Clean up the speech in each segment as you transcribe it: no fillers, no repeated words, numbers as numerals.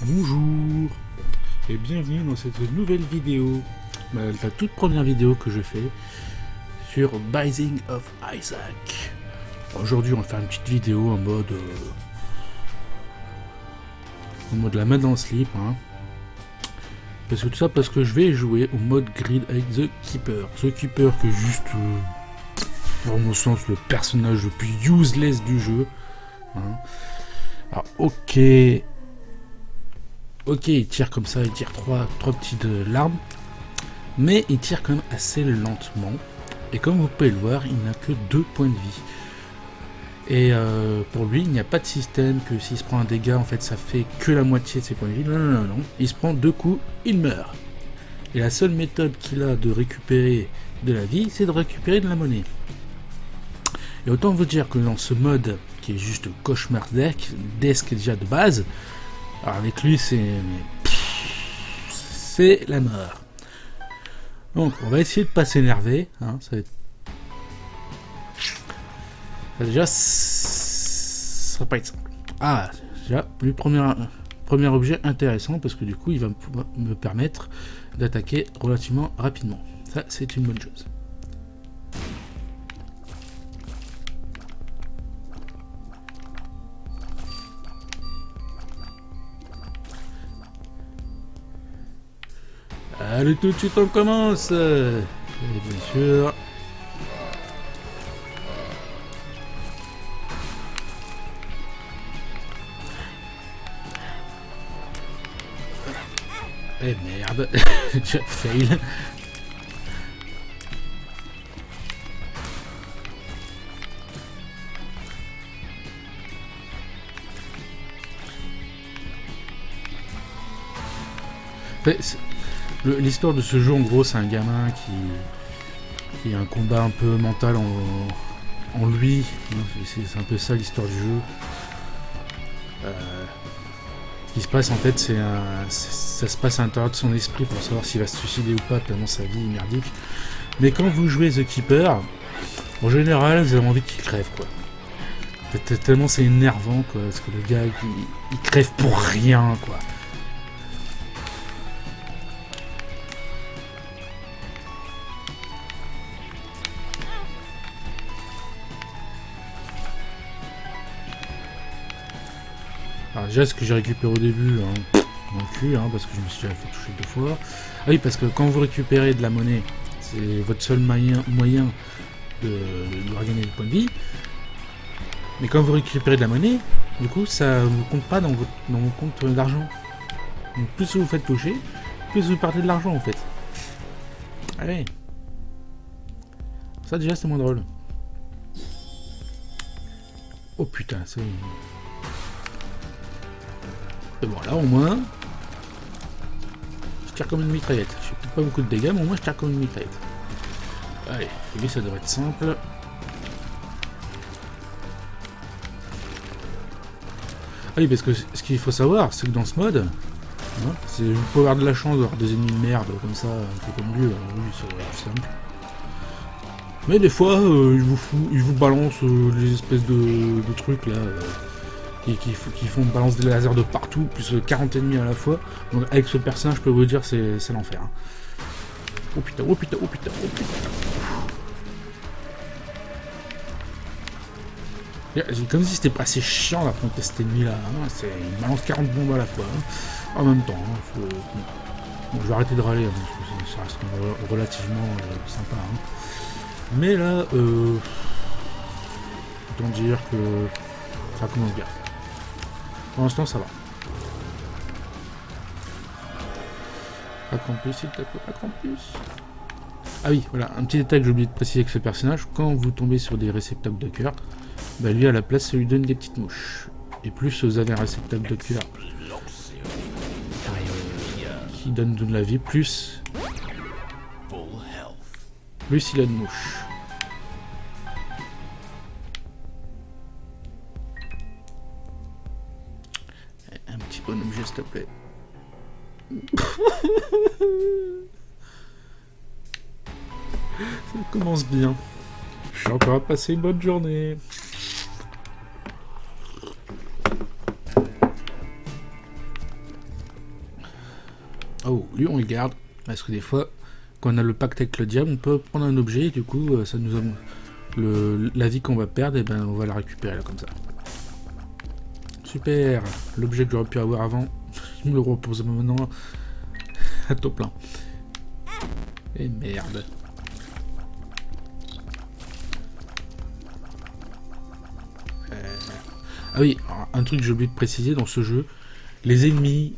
Bonjour et bienvenue dans cette nouvelle vidéo, la toute première vidéo que je fais sur Binding of Isaac. Aujourd'hui on va faire une petite vidéo en mode la main dans le slip, hein. Parce que je vais jouer au mode grid avec The Keeper. The Keeper qui est juste, pour mon sens, le personnage le plus useless du jeu, hein. Alors ok, il tire comme ça, il tire trois petites larmes, mais il tire quand même assez lentement. Et comme vous pouvez le voir, il n'a que 2 points de vie. Et pour lui, il n'y a pas de système que s'il se prend un dégât, en fait, ça fait que la moitié de ses points de vie. Non. Il se prend 2 coups, il meurt. Et la seule méthode qu'il a de récupérer de la vie, c'est de récupérer de la monnaie. Et autant vous dire que dans ce mode, qui est juste cauchemardesque déjà de base, alors avec lui, c'est la mort. Donc, on va essayer de pas s'énerver, hein, ça va être... Déjà, ça va pas être simple. Ah, déjà, le premier objet intéressant, parce que du coup, il va me permettre d'attaquer relativement rapidement. Ça, c'est une bonne chose. Allez, tout de suite, on commence. Et bien sûr... Eh merde, j'ai fail. L'histoire de ce jeu, en gros, c'est un gamin qui a un combat un peu mental en lui. C'est un peu ça l'histoire du jeu. Ce qui se passe en fait, ça se passe à l'intérieur de son esprit pour savoir s'il va se suicider ou pas, tellement sa vie est merdique. Mais quand vous jouez The Keeper, en général, vous avez envie qu'il crève, quoi. Tellement c'est énervant, quoi, parce que le gars, il crève pour rien, quoi. Alors déjà, ce que j'ai récupéré au début, hein, dans le cul, hein, parce que je me suis déjà fait toucher 2 fois. Ah oui, parce que quand vous récupérez de la monnaie, c'est votre seul moyen de regagner des points de vie. Mais quand vous récupérez de la monnaie, du coup, ça ne vous compte pas dans vos comptes d'argent. Donc plus vous vous faites toucher, plus vous perdez de l'argent en fait. Allez. Ça déjà, c'est moins drôle. Oh putain, c'est... Et bon, là au moins, je tire comme une mitraillette. Je fais pas beaucoup de dégâts, mais au moins je tire comme une mitraillette. Allez, lui ça devrait être simple. Ah oui, parce que ce qu'il faut savoir, c'est que dans ce mode, hein, vous pouvez avoir de la chance d'avoir des ennemis de merde comme ça, un peu comme lui, oui, c'est simple. Mais des fois, ils vous balancent les espèces de trucs là. Qui font balance des lasers de partout, plus 40 ennemis à la fois. Donc avec ce personnage, je peux vous dire, c'est l'enfer. Hein. Oh putain. C'est comme si c'était pas assez chiant d'affronter cet ennemi là. Hein. Il balance 40 bombes à la fois. Hein. En même temps. Hein. Bon, je vais arrêter de râler, hein, parce que ça reste relativement sympa. Hein. Mais là, autant dire que ça commence bien. Pour l'instant, ça va. Pas campus, s'il te plaît, pas campus. Ah oui, voilà, un petit détail que j'ai oublié de préciser avec ce personnage. Quand vous tombez sur des réceptacles de cœur, bah lui, à la place, ça lui donne des petites mouches. Et plus vous avez un réceptacle de cœur qui donne de la vie, plus il a de mouches. Un petit bon objet, s'il te plaît. Ça commence bien. Je suis encore à passer une bonne journée. Oh, lui on le garde, parce que des fois, quand on a le pacte avec le diable, on peut prendre un objet, et du coup, ça nous a... la vie qu'on va perdre, et ben on va la récupérer là, comme ça. Super. L'objet que j'aurais pu avoir avant, je me le repose maintenant à taux plein. Et merde. Ah oui, un truc que j'ai oublié de préciser dans ce jeu, les ennemis,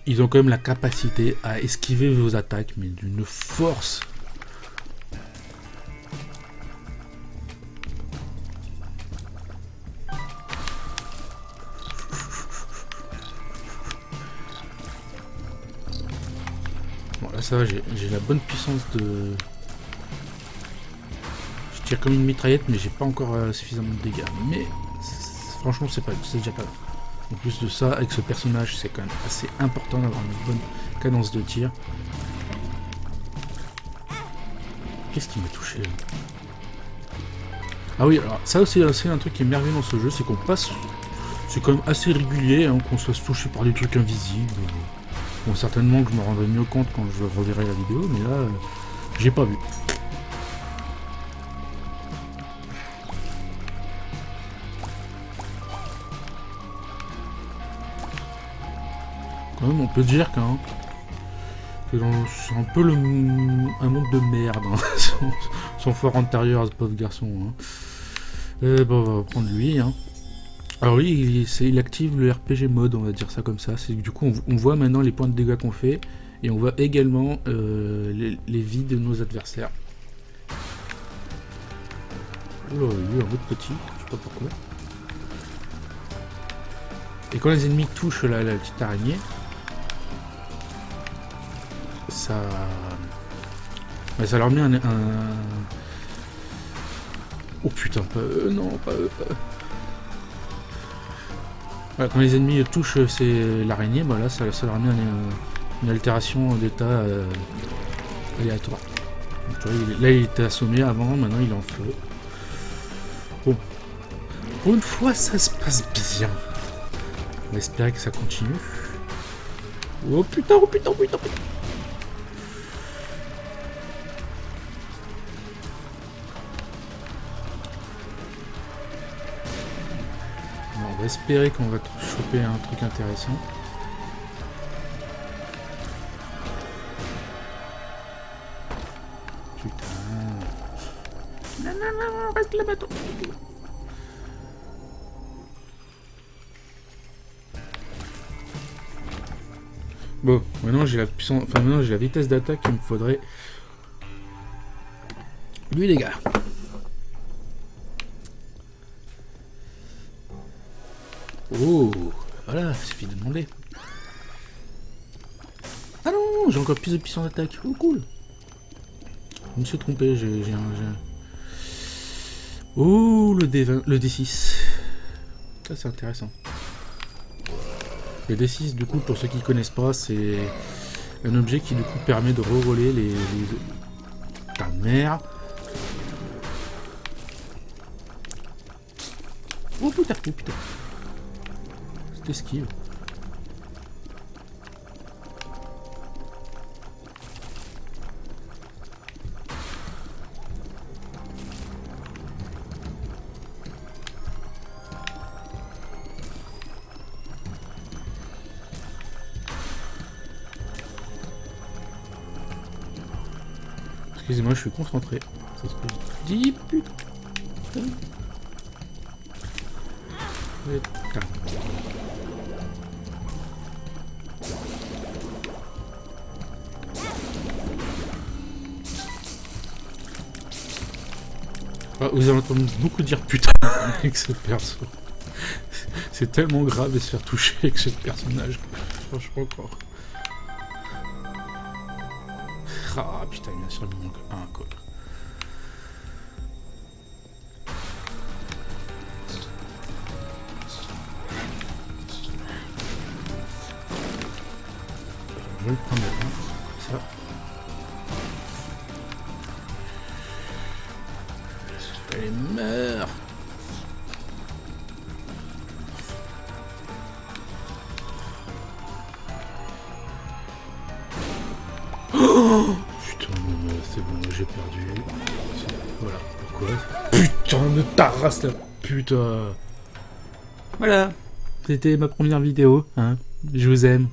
ils ont quand même la capacité à esquiver vos attaques, mais d'une force. Bon là ça va, j'ai la bonne puissance de... Je tire comme une mitraillette, mais j'ai pas encore suffisamment de dégâts. Mais franchement c'est déjà pas mal. En plus de ça, avec ce personnage, c'est quand même assez important d'avoir une bonne cadence de tir. Qu'est-ce qui m'a touché là? Ah oui, alors ça aussi c'est un truc qui est merveilleux dans ce jeu, c'est qu'on passe... C'est quand même assez régulier hein, qu'on soit touché par des trucs invisibles. Bon, certainement que je me rendrai mieux compte quand je reverrai la vidéo, mais là, j'ai pas vu. Quand même, on peut dire que c'est un peu un monde de merde, hein, son fort intérieur à ce pauvre garçon. Hein. Bon, on va prendre lui. Hein. Alors oui, il active le RPG mode, on va dire ça comme ça. Du coup, on voit maintenant les points de dégâts qu'on fait, et on voit également les vies de nos adversaires. Oula, lui, un autre petit, je sais pas pourquoi. Et quand les ennemis touchent la petite araignée, ça leur met un... Oh putain, pas eux, non, pas eux. Voilà, quand les ennemis touchent l'araignée, bah là ça leur met une altération d'état aléatoire. Donc, tu vois, là il était assommé avant, maintenant il est en feu. Bon. Pour une fois ça se passe bien. On va espérer que ça continue. Oh putain, oh putain, oh putain, oh putain. On va espérer qu'on va choper un truc intéressant. Putain. Non, reste là-bas, toi. Bon, maintenant j'ai la puissance, enfin maintenant j'ai la vitesse d'attaque qu'il me faudrait. Lui les gars. Oh, voilà, il suffit de demander. Ah non, j'ai encore plus de puissance d'attaque. Oh, cool. Je me suis trompé, j'ai un... Oh, le D6. Ça, c'est intéressant. Le D6, du coup, pour ceux qui connaissent pas, c'est un objet qui, du coup, permet de reroller les... Ta mère. Oh putain, oh putain. C'était esquive. Excusez-moi, je suis concentré. C'est ce que je dis, putain. Putain. Ah, vous allez entendre beaucoup dire putain avec ce perso. C'est tellement grave de se faire toucher avec ce personnage. Franchement, quoi. Ah putain, bien sûr, il me manque un quoi. Je vais le prendre maintenant, ça. Allez, meurs. Oh putain, c'est bon, j'ai perdu. Voilà, pourquoi? Putain de ta race là. Putain. Voilà, c'était ma première vidéo, hein. Je vous aime.